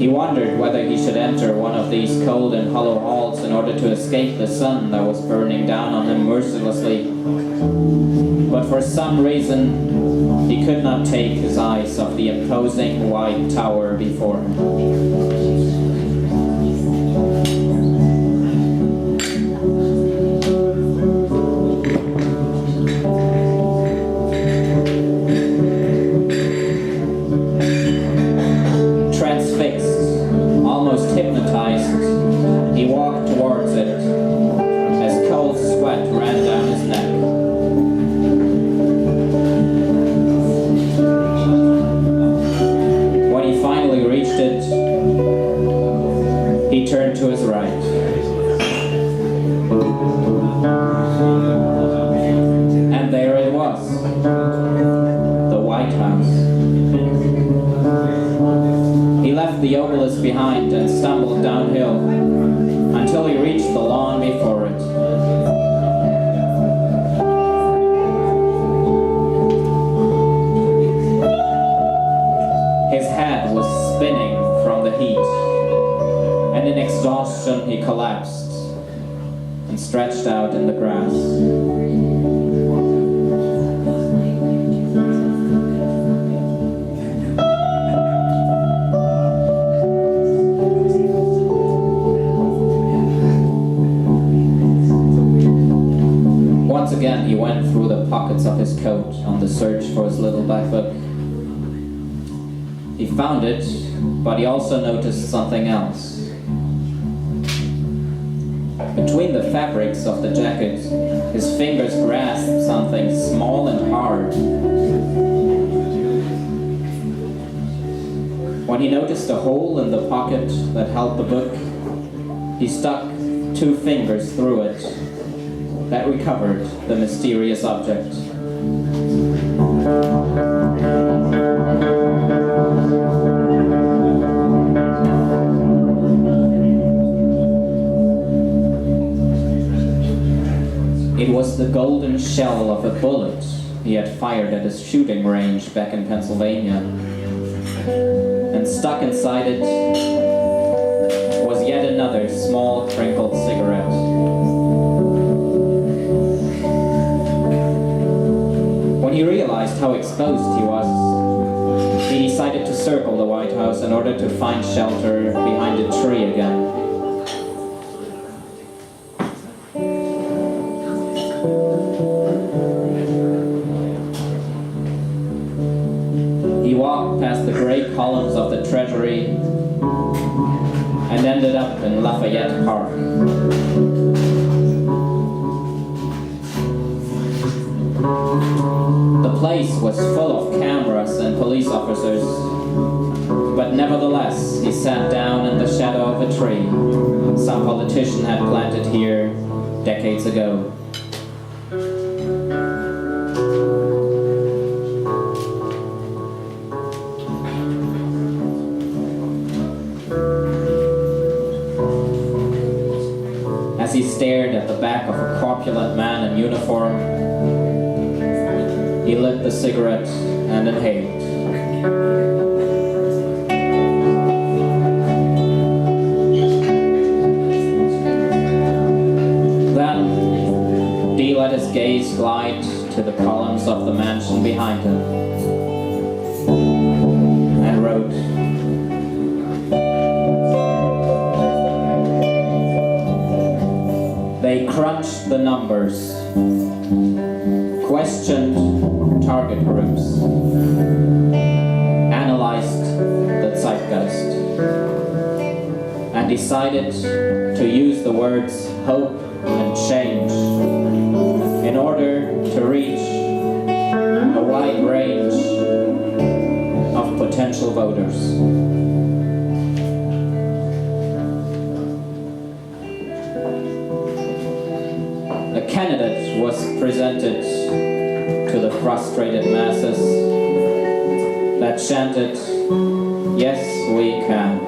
He wondered whether he should enter one of these cold and hollow halls in order to escape the sun that was burning down on him mercilessly. But for some reason, he could not take his eyes off the imposing white tower before him. The obelisk behind and stumbled downhill until he reached the lawn before it. His head was spinning from the heat, and in exhaustion he collapsed and stretched out in the grass. Again, he went through the pockets of his coat on the search for his little black book. He found it, but he also noticed something else. Between the fabrics of the jacket, his fingers grasped something small and hard. When he noticed a hole in the pocket that held the book, he stuck 2 fingers through it. That recovered the mysterious object. It was the golden shell of a bullet he had fired at his shooting range back in Pennsylvania. And stuck inside it was yet another small crinkled cigarette. When he realized how exposed he was, he decided to circle the White House in order to find shelter behind a tree again. He walked past the gray columns of the Treasury and ended up in Lafayette Park. The place was full of cameras and police officers, but nevertheless he sat down in the shadow of a tree some politician had planted here decades ago. As he stared at the back of a corpulent man in uniform, he lit the cigarette and inhaled. Then, he let his gaze glide to the columns of the mansion behind him and wrote, "They crunched the numbers, questioned target groups, analyzed the zeitgeist, and decided to use the words hope and change in order to reach a wide range of potential voters." A candidate was presented to the frustrated masses that chanted, "Yes, we can,"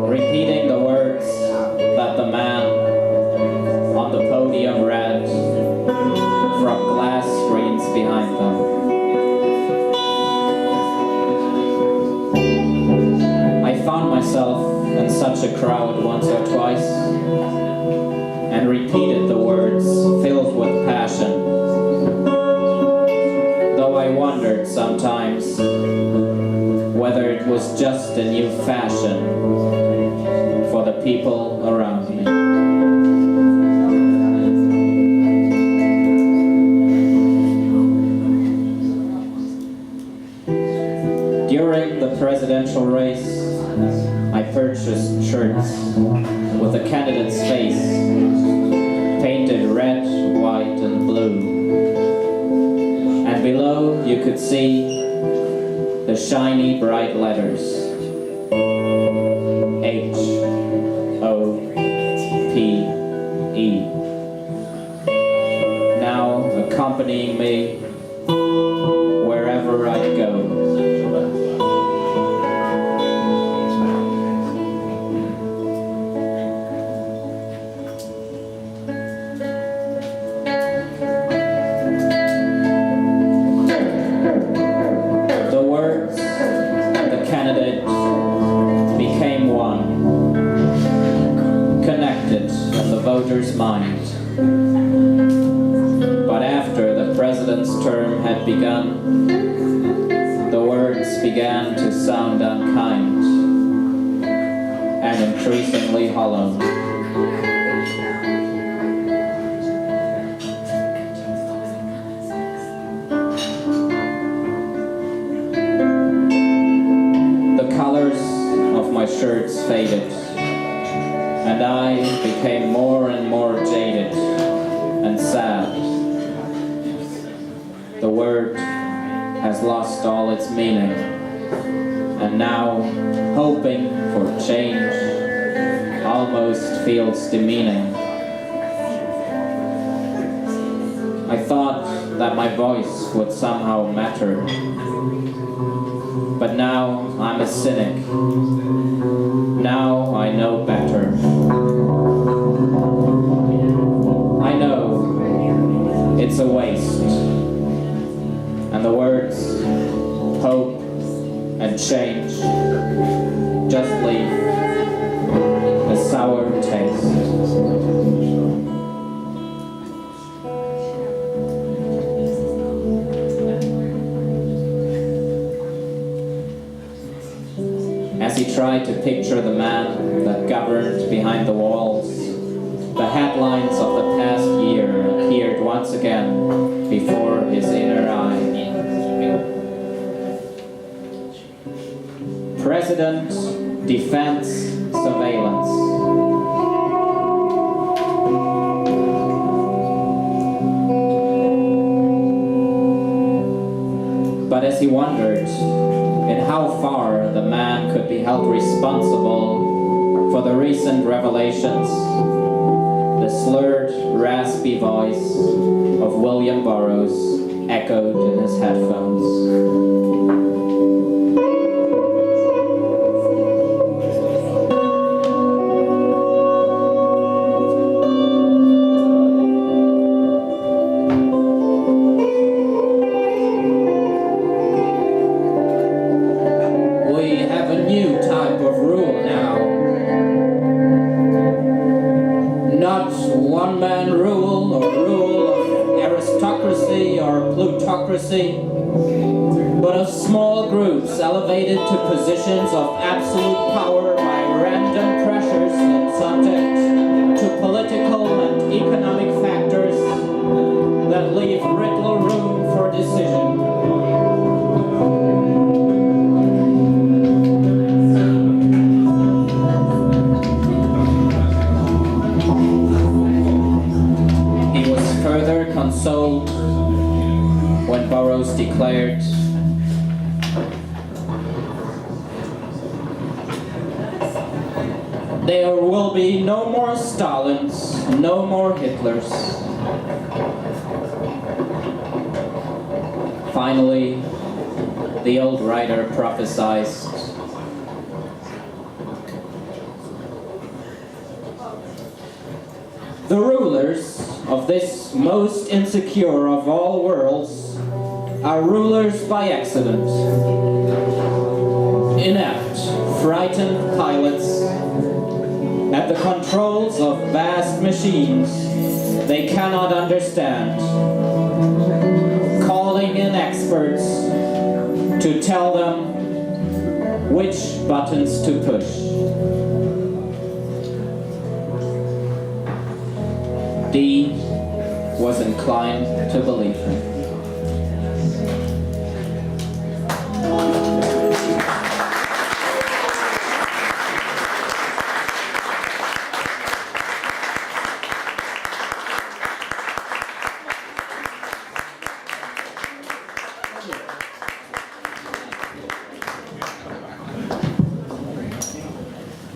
repeating the words that the man on the podium read from glass screens behind them. such a crowd once or twice and repeated the words filled with passion, though I wondered sometimes whether it was just a new fashion for the people around me. During the presidential race, I purchased shirts with the candidate's face painted red, white, and blue. And below you could see the shiny bright letters H-O-P-E, now accompanying me wherever I go. Voter's mind. But after the president's term had begun, the words began to sound unkind and increasingly hollow. The colors of my shirts faded, and I became more and more jaded and sad. The word has lost all its meaning, and now hoping for change almost feels demeaning. I thought that my voice would somehow matter, but now I'm a cynic. Now I know better. I know it's a waste, and the words hope and change just leave a sour taste. As he tried to picture the man that governed behind the walls, the headlines of the past year appeared once again before his inner eye. President defends surveillance. But as he wondered in how far the man could be held responsible for the recent revelations, the slurred, raspy voice of William Burroughs echoed in his headphones. One-man rule or rule of aristocracy or plutocracy, but of small groups elevated to positions of absolute power by random pressures and subject to political and economic factors that leave little room for decision. Consoled when Burroughs declared, "There will be no more Stalins, no more Hitlers." Finally, the old writer prophesied, "The rulers of this most insecure of all worlds are rulers by accident. Inept, frightened pilots machines they cannot understand, calling in experts to tell them which buttons to push. Dee was inclined to believe him.